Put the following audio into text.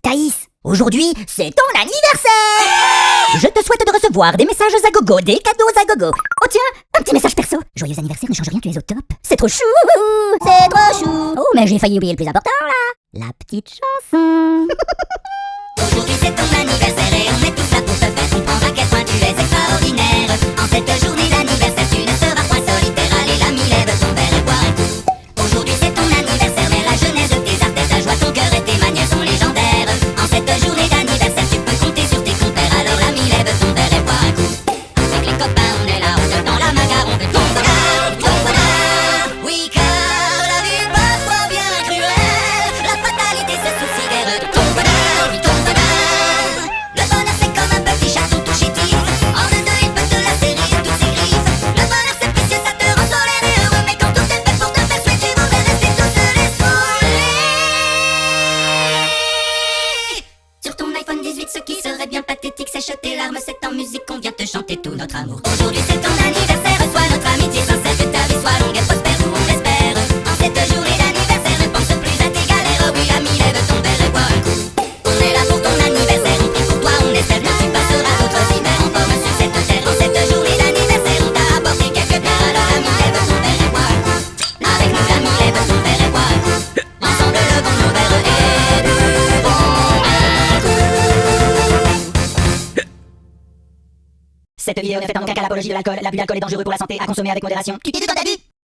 Thaïs, aujourd'hui, c'est ton anniversaire! Je te souhaite de recevoir des messages à gogo, des cadeaux à gogo. Oh tiens, un petit message perso. Joyeux anniversaire ne change rien, tu es au top. C'est trop chou! C'est trop chou! Oh, mais j'ai failli oublier le plus important là. La petite chanson. Aujourd'hui c'est ton anniversaire et on est tous là pour te faire comprendre à quel point tu es extraordinaire. En cette journée d'anniversaire tu ne seras point solitaire. Allez l'ami, lève ton verre et bois un coup. Aujourd'hui c'est ton anniversaire mais la jeunesse de tes arts, ta joie, ton cœur et tes manières sont légendaires. En cette journée d'anniversaire tu peux compter sur tes compères. Alors l'ami, lève ton verre et bois un coup. Avec les copains on est là, on te tend la main, on veut ton bonheur, ton bonheur. Oui car la vie est parfois bien cruelle. La fatalité se soucie guère de ton bonheur, oui ton bonheur. Le bonheur c'est comme un petit chaton tout chétif. En deux il peut te lacérer toutes ses griffes. Le bonheur c'est précieux, ça te rend solaire et heureux. Mais quand tout est fait pour te faire souhaiter, tu voudrais rester tout seul et sourire. Sur ton iPhone 18, ce qui serait bien pathétique, sèche tes larmes, c'est en musique qu'on vient te chanter tout notre amour. Aujourd'hui c'est ton anniversaire, reçois notre amitié sincère, que ta vie soit longue et prospère, où on l'espère. En cette journée d'anniversaire, ne pense plus à tes galères. Oui ami, lève ton verre et bois un coup. On est là pour ton anniversaire, on prie pour toi, on espère que tu passeras d'autres hivers en forme sur cette terre. En cette journée d'anniversaire, on t'a apporté quelques bières. Alors ami, lève ton verre et bois un coup. Avec nous ami, lève ton verre et bois un coup. Ensemble levons nos verres et buvons un coup. Cette vidéo n'est faite en aucun cas l'apologie de l'alcool. L'abus d'alcool est dangereux pour la santé, à consommer avec modération. Tu t'es dit quand t'as bu?